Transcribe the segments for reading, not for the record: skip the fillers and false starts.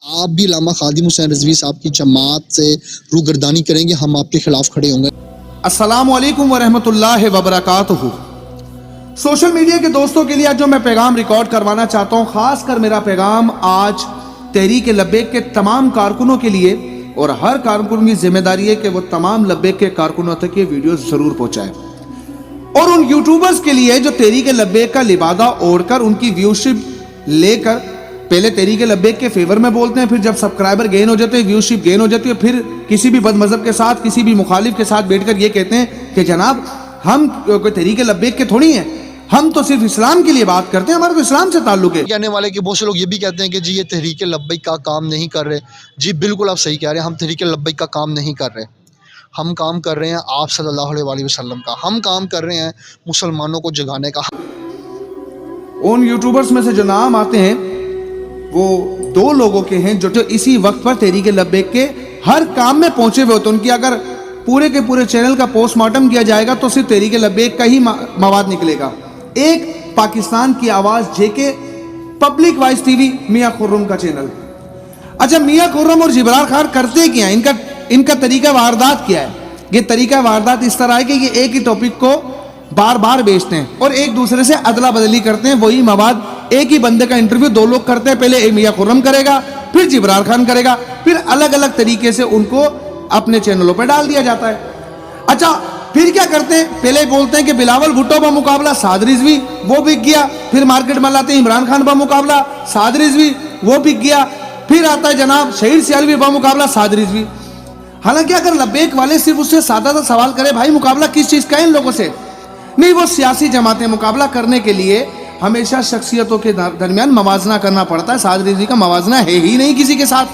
आप भी अल्लामा खादिम हुसैन रिजवी साहब की जमात से रूगर्दानी करेंगे, हम आपके खिलाफ खड़े होंगे। अस्सलामु अलैकुम वरहमतुल्लाहि वबरकातुहू। सोशल मीडिया के दोस्तों के लिए आज जो मैं पैगाम रिकॉर्ड करवाना चाहता हूँ, खासकर मेरा पैगाम आज तहरीक लब्बैक के तमाम कारकुनों के लिए, और हर कारकुन की जिम्मेदारी है कि वो तमाम लब्बैक के कारकुनों तक ये वीडियो जरूर पहुंचाए, और उन यूट्यूबर्स के लिए जो तहरीक लब्बैक का लिबादा ओढ़कर उनकी व्यूशिप लेकर पहले तहरीक लब्बैक के फेवर में बोलते हैं, फिर जब सब्सक्राइबर गेन हो जाते हैं, व्यूशिप गेन हो जाती है, फिर किसी भी बदमजहब के साथ, किसी भी मुखालिफ के साथ बैठकर ये कहते हैं कि जनाब हम कोई तहरीक लब्बैक के थोड़ी हैं, हम तो सिर्फ इस्लाम के लिए बात करते हैं, हमारा तो इस्लाम से ताल्लुक है। कहने वाले के बहुत से लोग ये भी कहते हैं कि जी ये तहरीक लब्बैक का काम नहीं कर रहे। जी बिल्कुल आप सही कह रहे हैं, हम तहरीक लब्बैक का काम नहीं कर रहे। हम काम कर रहे हैं आप सल्लल्लाहु अलैहि वसल्लम का, हम काम कर रहे हैं मुसलमानों को जगाने का। उन यूट्यूबर्स में से जो नाम आते हैं वो दो लोगों के हैं जो इसी वक्त पर तहरीक लब्बैक के हर काम में पहुंचे हुए होते हैं। उनकी अगर पूरे के पूरे चैनल का पोस्टमार्टम किया जाएगा तो सिर्फ तहरीक लब्बैक का ही मवाद निकलेगा। एक पाकिस्तान की आवाज जेके पब्लिक वॉइस टीवी मियां खुर्रम का चैनल। अच्छा, मियां खुर्रम और जिब्रार खान करते क्या है, इनका तरीका वारदात क्या है? ये तरीका वारदात इस तरह है कि ये एक ही टॉपिक को बार बार बेचते हैं और एक दूसरे से अदला बदली करते हैं। वही मवाद, एक ही बंदे का इंटरव्यू दो लोग करते हैं, पहले मियां खुर्रम करेगा, फिर जिब्रार खान करेगा, फिर अलग अलग तरीके से उनको अपने चैनलों पर डाल दिया जाता है। अच्छा, फिर क्या करते हैं, पहले बोलते हैं कि बिलावल भुट्टो का मुकाबला साद रिजवी, वो बिक गया। फिर मार्केट में लाते हैं इमरान खान का मुकाबला साद रिजवी, वो बिक गया। फिर आता है जनाब शहीद सियालवी का मुकाबला साद रिजवी। हालांकि अगर लब्बैक वाले सिर्फ उससे सादा सा सवाल करे, भाई मुकाबला किस चीज का है इन लोगों से, नहीं, वो सियासी जमातें मुकाबला करने के लिए हमेशा शख्सियतों के दरमियान मवाजना करना पड़ता है। साद रिजवी का मवाजना है ही नहीं किसी के साथ,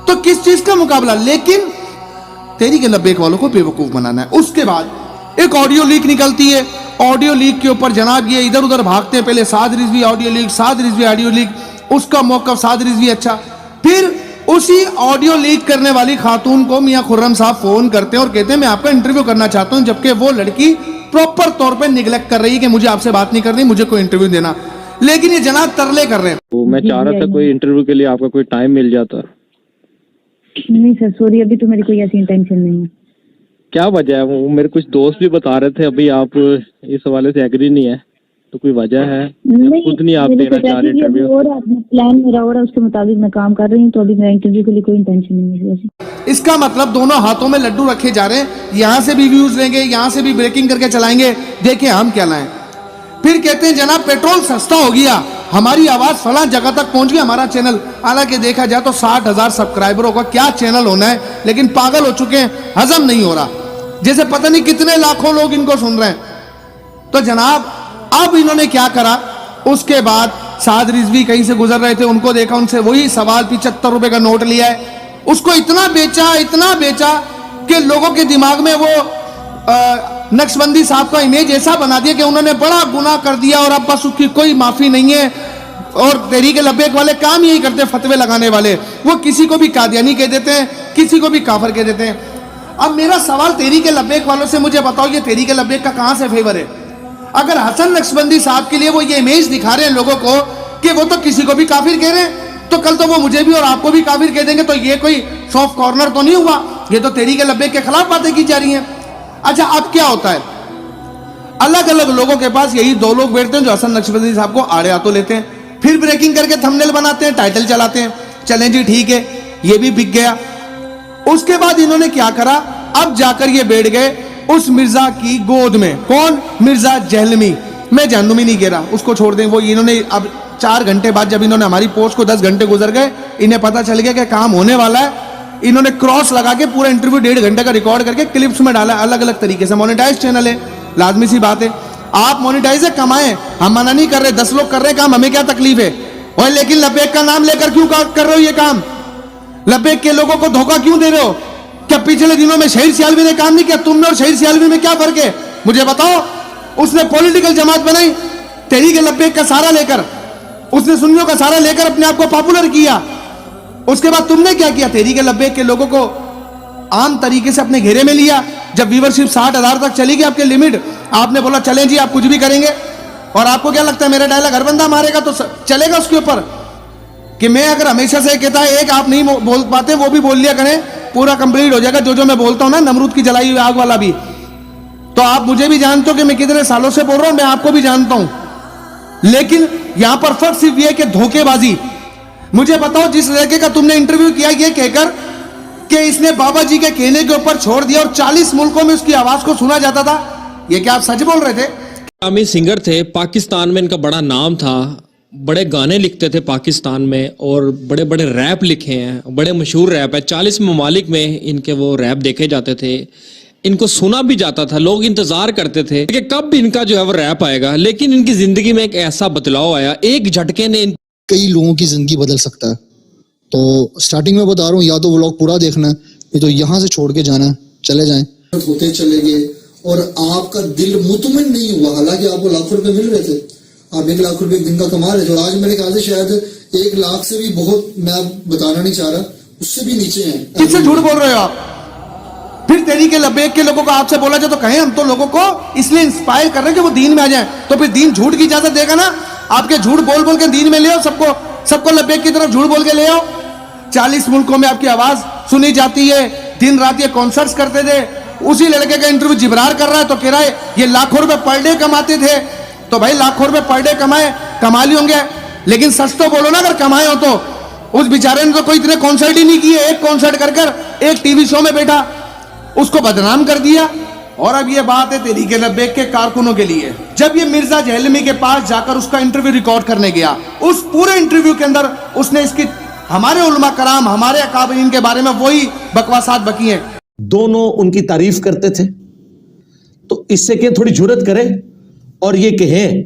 तो किस चीज का मुकाबला? लेकिन तहरीक लब्बैक वालों को बेवकूफ बनाना है। उसके बाद एक ऑडियो लीक निकलती है, ऑडियो लीक के ऊपर जनाब ये इधर उधर भागते हैं, पहले साद रिजवी ऑडियो लीक, साद रिजवी ऑडियो लीक, उसका मौकफ साद रिजवी अच्छा। फिर उसी ऑडियो लीक करने वाली खातून को मियां खुर्रम साहब फोन करते हैं और कहते हैं मैं आपका इंटरव्यू करना चाहता हूं, जबकि वो लड़की प्रॉपर तौर पे निगलेक्ट कर रही है कि मुझे आपसे बात नहीं करनी, मुझे कोई इंटरव्यू देना। लेकिन ये जनाब तरले कर रहे हैं। तो मैं चाह रहा था कोई इंटरव्यू के लिए आपका कोई टाइम मिल जाता। नहीं सर, सॉरी, अभी तो मेरी कोई ऐसी इंटेंशन नहीं है। क्या वजह है? वो मेरे कुछ दोस्त भी बता रहे थे अभी आप इस हवाले से एग्री नहीं है, तो कोई वजह है? नहीं, खुद नहीं आप देना चाह रहे इंटरव्यू? प्लान मेरा हो रहा है, उसके मुताबिक मैं काम कर रही हूँ, तो अभी मेरा इंटरव्यू के लिए कोई इंटेंशन नहीं है। इसका मतलब दोनों हाथों में लड्डू रखे जा रहे हैं, यहाँ से भी व्यूज लेंगे, यहाँ से भी ब्रेकिंग करके चलाएंगे, देखिए हम क्या लाएं। फिर कहते हैं जनाब पेट्रोल सस्ता हो गया, हमारी आवाज फला जगह तक पहुंच गई, हमारा चैनल। हालांकि देखा जाए तो 60,000 सब्सक्राइबरों का क्या चैनल होना है, लेकिन पागल हो चुके हैं, हजम नहीं हो रहा, जैसे पता नहीं कितने लाखों लोग इनको सुन रहे हैं। तो जनाब अब इन्होंने क्या करा, उसके बाद साद रिजवी कहीं से गुजर रहे थे, उनको देखा, उनसे वही सवाल 75 रुपए का नोट लिया है, उसको इतना बेचा कि लोगों के दिमाग में वो नक्शबंदी साहब का इमेज ऐसा बना दिया कि उन्होंने बड़ा गुनाह कर दिया और अब बस उसकी कोई माफी नहीं है। और तहरीक लब्बैक वाले काम यही करते हैं, फतवे लगाने वाले, वो किसी को भी कादियानी कह देते हैं, किसी को भी काफिर कह देते हैं। अब मेरा सवाल तहरीक लब्बैक वालों से, मुझे बताओ ये तहरीक लब्बैक का कहां से फेवर है? अगर हसन नक्शबंदी साहब के लिए वो ये इमेज दिखा रहे हैं लोगों को कि वो तो किसी को भी काफिर कह रहे हैं, तो कल तो वो मुझे भी और आपको भी काफिर कह देंगे, तो ये कोई सॉफ्ट कॉर्नर तो नहीं हुआ, ये तो तहरीक लब्बैक के खिलाफ बातें की जा रही हैं। अच्छा, अब क्या होता है, अलग अलग लोगों के पास यही दो लोग बैठते हैं जो हसन नक्शबंदी साहब को आड़े हाथों लेते हैं, फिर ब्रेकिंग करके थंबनेल बनाते हैं, टाइटल चलाते हैं, चलें जी ठीक है, ये भी बिक गया। उसके बाद इन्होंने क्या करा, अब जाकर ये बैठ गए उस मिर्जा की गोद में। कौन? मिर्जा जहलमी। मैं जहलमी नहीं कह रहा, उसको छोड़ दें। वो इन्होंने अब 4 घंटे बाद जब इन्होंने हमारी पोस्ट को 10 घंटे गुजर गए, इन्हें पता चल गया कि काम होने वाला है, इन्होंने क्रॉस लगा के पूरा इंटरव्यू 1.5 घंटे का रिकॉर्ड करके क्लिप्स में डाला, अलग अलग तरीके से। मोनेटाइज चैनल है, लाजमी सी बात है, आप मोनेटाइज है, कमाएं, हम मना नहीं कर रहे, 10 लोग कर रहे काम, हमें क्या तकलीफ है? और लेकिन लब्बैक का नाम लेकर क्यों कर रहे हो ये काम? लब्बैक के लोगों को धोखा क्यों दे रहे हो? क्या पिछले दिनों में शहीद सियालवी ने काम नहीं किया? तुमने और शहीद सियालवी में क्या फर्क है, मुझे बताओ। उसने पॉलिटिकल जमात बनाई तहरीक लब्बैक का सहारा लेकर, उसने सुन्नियों का सहारा लेकर अपने आप को पॉपुलर किया। उसके बाद तुमने क्या किया? तहरीक लब्बैक के लोगों को आम तरीके से अपने घेरे में लिया। जब व्यूवरशिप 60,000 तक चली गई आपके लिमिट, आपने बोला चलें जी आप कुछ भी करेंगे, और आपको क्या लगता है मेरा डायलॉग हर बंदा मारेगा तो चलेगा उसके ऊपर? कि मैं अगर हमेशा से कहता है एक आप नहीं बोल पाते, वो भी बोल लिया करें, पूरा कंप्लीट हो जाएगा। जो मैं बोलता हूं ना, नमरूद की जलाई हुई आग वाला भी, तो आप मुझे भी जानते हो कि मैं कितने सालों से बोल रहा हूं, मैं आपको भी जानता हूं। लेकिन यहां पर फर्क सिर्फ यह कि धोखेबाजी। मुझे बताओ, जिस लड़के का तुमने इंटरव्यू किया ये कहकर कि इसने बाबा जी के कहने के ऊपर छोड़ दिया और 40 मुल्कों में उसकी आवाज को सुना जाता था, ये क्या आप सच बोल रहे थे? नामी सिंगर थे, पाकिस्तान में इनका बड़ा नाम था, बड़े गाने लिखते थे पाकिस्तान में और बड़े बड़े रैप लिखे हैं, बड़े मशहूर रैप है। 40 ममालिक में इनके वो रैप देखे जाते थे, इनको सुना भी जाता था, लोग इंतजार करते थे कि कब इनका जो है वो रैप आएगा। लेकिन इनकी जिंदगी में एक ऐसा बदलाव आया, एक झटके ने कई लोगों की ज़िंदगी बदल सकता है। तो स्टार्टिंग में बता रहा हूँ, या तो व्लॉग पूरा देखना है, नहीं तो यहाँ से छोड़ के जाना है, चले जाएं। होते चले गए और आपका दिल मुतमिन नहीं हुआ, हालांकि आपको लाखों रुपए मिल रहे थे, आप 1 लाख रुपए एक दिन का कमा रहे थे, और आज मेरे ख्याल से शायद 1 लाख से भी बहुत, मैं बताना नहीं चाह रहा, उससे भी नीचे हैं। किससे झूठ बोल रहे हो आप? फिर तहरीक लब्बैक के लोगों को आपसे बोला जाए तो कहें हम तो लोगों को इसलिए इंस्पायर कर रहे हैं कि वो दीन में आ जाए, तो फिर दीन झूठ की इजाजत देगा ना? आपके झूठ बोल बोल के दीन में ले आओ, सबको लब्बैक की तरफ झूठ बोल के ले आओ। 40 मुल्कों में आपकी आवाज सुनी जाती है, दिन रात ये कॉन्सर्ट्स करते थे। उसी लड़के का इंटरव्यू जिब्रार कर रहा है तो कह रहा है ये लाखों रुपए पर डे कमाते थे। तो भाई लाखों रुपए पर डे कमा लिए होंगे, लेकिन सच तो बोलो ना, अगर कमाए हो तो। उस बेचारे ने तो कोई इतने कॉन्सर्ट ही नहीं किए, एक कॉन्सर्ट कर एक टीवी शो में बैठा, उसको बदनाम कर दिया। और अब ये बात है तहरीक लब्बैक के कारकुनों के लिए। जब ये मिर्जा जहलमी के पास जाकर उसका इंटरव्यू रिकॉर्ड करने गया, उस पूरे इंटरव्यू के अंदर उसने इसकी हमारे उलमा कराम, हमारे अकाबरीन के बारे में वही बकवासात बकी हैं। दोनों उनकी तारीफ करते थे, तो इससे क्या थोड़ी जुर्रत करे और ये कहें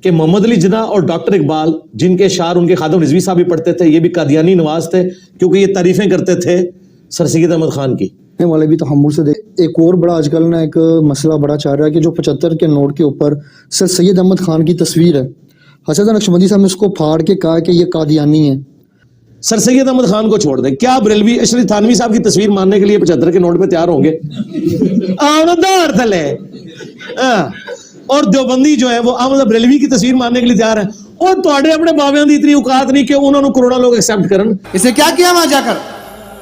कि मोहम्मद अली जिन्ना और डॉक्टर इकबाल, जिनके शार उनके खादिम रिजवी साहब भी पढ़ते थे, ये भी कादियानी नवाज थे, क्योंकि ये तारीफें करते थे सर सैयद अहमद खान की। वाले भी तो हम से एक और बड़ा आजकल ना एक मसला बड़ा चाह रहा है कि जो 75 के नोट के ऊपर सर सैयद अहमद खान की तस्वीर है, हसन नक्शबंदी साहब ने उसको फाड़ के कहा कि ये कादियानी है। सर सैयद अहमद खान को छोड़ दें, क्या बरेलवी अशरफ थानवी साहब की तस्वीर मानने के लिए 75 के नोट पे तैयार होंगे? और देवबंदी जो है वो अहमद बरेलवी की तस्वीर मानने के लिए तैयार है। और ਤੁਹਾਡੇ अपने बावियां दी इतनी औकात नहीं कि उन्होंने करोड़ों लोग एक्सेप्ट करन। इसे क्या किया वहां जाकर?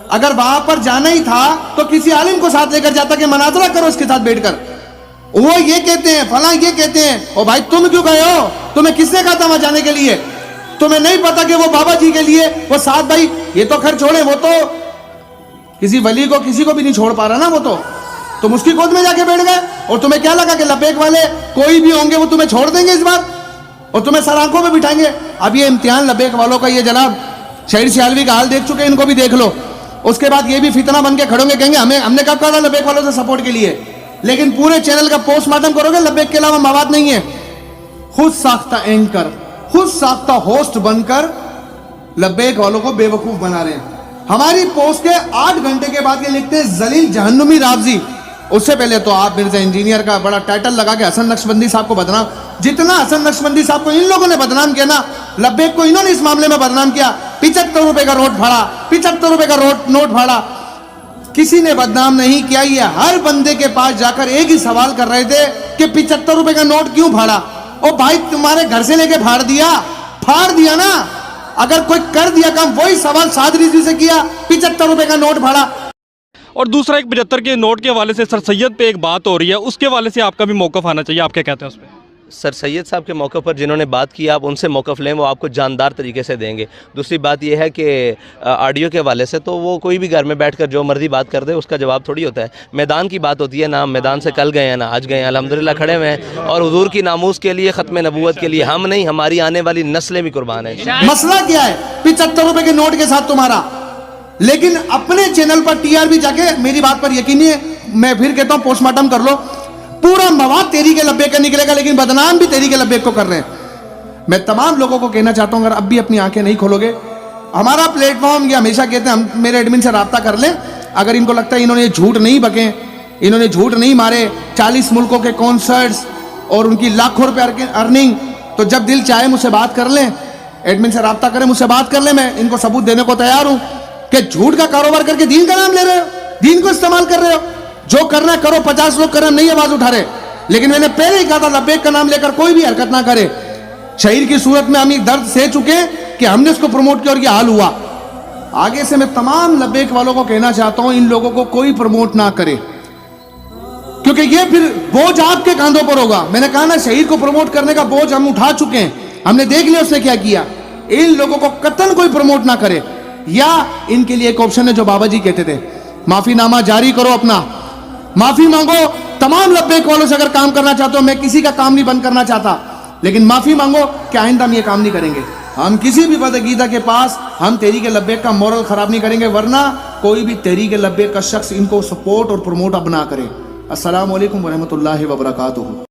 अगर वहां पर जाना ही था तो किसी आलिम को साथ लेकर जाता कि मनाजरा करो इसके साथ बैठकर। वो ये कहते हैं, फला ये कहते हैं, ओ भाई तुम क्यों गए हो? तुम्हें किसने कहा था वहां जाने के लिए? तुम्हें नहीं पता कि वो बाबा जी के लिए वो साथ, भाई ये तो खैर छोड़े, वो तो किसी वली को किसी को भी नहीं छोड़ पा रहा ना, वो तो तुम उसकी गोद में जाके बैठ गए। और तुम्हें क्या लगा कि लब्बैक वाले कोई भी होंगे वो तुम्हें छोड़ देंगे इस बार और तुम्हें सर आंखों में बिठाएंगे? अब ये इम्तिहान लब्बैक वालों का, ये जनाब शहीद सियालवी का हाल देख चुके, इनको भी देख लो। उसके बाद ये भी फितना बन के खड़ोगे, कहेंगे हमने कब कहा था लब्बैक वालों से सपोर्ट के लिए, लेकिन पूरे चैनल का पोस्टमार्टम करोगे, लब्बैक के अलावा मवाद नहीं है। खुद साख्ता एंकर, खुद साख्ता होस्ट बनकर लब्बैक वालों को बेवकूफ बना रहे हैं। हमारी पोस्ट के 8 घंटे के बाद ये लिखते हैं जलील जहन्नुमी रावजी। उससे पहले तो आप मिर्जा इंजीनियर का बड़ा टाइटल लगा के हसन नक्शबंदी साहब को बदनाम, जितना हसन नक्शबंदी साहब को इन लोगों ने बदनाम किया ना, लब्बैक को इन्होंने इस मामले में बदनाम किया। 75 रुपए का नोट फाड़ा, 75 रुपए का नोट फाड़ा, किसी ने बदनाम नहीं किया। ये हर बंदे के पास जाकर एक ही सवाल कर रहे थे कि 75 रुपए का नोट क्यों फाड़ा? ओ भाई तुम्हारे घर से लेके फाड़ दिया ना। अगर कोई कर दिया काम, वही सवाल साद रिजवी से किया, 75 रुपए का नोट फाड़ा। और दूसरा एक 75 के नोट के हवाले से सर सैयद पे एक बात हो रही है, उसके हवाले से आपका भी मौक़िफ़ आना चाहिए, आप क्या कहते हैं उस पर? सर सैयद साहब के मौके पर जिन्होंने बात की, आप उनसे मौक़िफ़ लें, वो आपको जानदार तरीके से देंगे। दूसरी बात यह है कि ऑडियो के हवाले से तो वो कोई भी घर में बैठकर जो मर्जी बात कर दे, उसका जवाब थोड़ी होता है। मैदान की बात होती है ना, हम मैदान से कल गए हैं ना आज गए हैं, अल्हम्दुलिल्लाह खड़े हुए हैं और हुजूर की नामूस के लिए, ख़त्म नबूवत के लिए हम नहीं, हमारी आने वाली नस्लें भी कुर्बान हैं। मसला क्या है 75 रुपए के नोट के साथ तुम्हारा? लेकिन अपने चैनल पर टीआरपी जाके, मेरी बात पर यकीन है, मैं फिर कहता हूं पोस्टमार्टम कर लो, पूरा मवाद तहरीक लब्बैक का निकलेगा, लेकिन बदनाम भी तहरीक लब्बैक को कर रहे हैं। मैं तमाम लोगों को कहना चाहता हूं, अगर अब भी अपनी आंखें नहीं खोलोगे, हमारा प्लेटफॉर्म, ये हमेशा कहते हैं, हम मेरे एडमिन से राब्ता कर लें, अगर इनको लगता है इन्होंने झूठ नहीं बके, इन्होंने झूठ नहीं मारे, 40 मुल्कों के कॉन्सर्ट्स और उनकी लाखों रुपए अर्निंग, तो जब दिल चाहे मुझसे बात कर लें, एडमिन से राब्ता करें, मुझसे बात कर लें, मैं इनको सबूत देने को तैयार हूं कि झूठ का कारोबार करके दीन का नाम ले रहे हो, दीन को इस्तेमाल कर रहे हो। जो करना करो, 50 लोग करना नहीं आवाज उठा रहे, लेकिन मैंने पहले ही कहा था लब्बैक का नाम लेकर कोई भी हरकत ना करे। शहीद की सूरत में हम एक दर्द सह चुके हैं कि हमने इसको प्रमोट किया और ये हाल हुआ। आगे से मैं तमाम लब्बैक वालों को कहना चाहता हूं, इन लोगों को कोई प्रमोट ना करे, क्योंकि ये फिर बोझ आपके कांधों पर होगा। मैंने कहा ना, शहीद को प्रमोट करने का बोझ हम उठा चुके हैं, हमने देख लिया उसने क्या किया। इन लोगों को कतन कोई प्रमोट ना करे। या इनके लिए एक ऑप्शन है जो बाबा जी कहते थे, माफीनामा जारी करो, अपना माफी मांगो। तमाम लब्बैक वालों से अगर काम करना चाहते हो, मैं किसी का काम नहीं बंद करना चाहता, लेकिन माफी मांगो कि आइंदा हम ये काम नहीं करेंगे। हम किसी भी बदअकीदा के पास हम तहरीक लब्बैक का मोरल खराब नहीं करेंगे, वरना कोई भी तहरीक लब्बैक का शख्स इनको सपोर्ट और प्रमोट अब ना करे। अस्सलाम वालेकुम वरहमतुल्लाहि वबरकातुहू।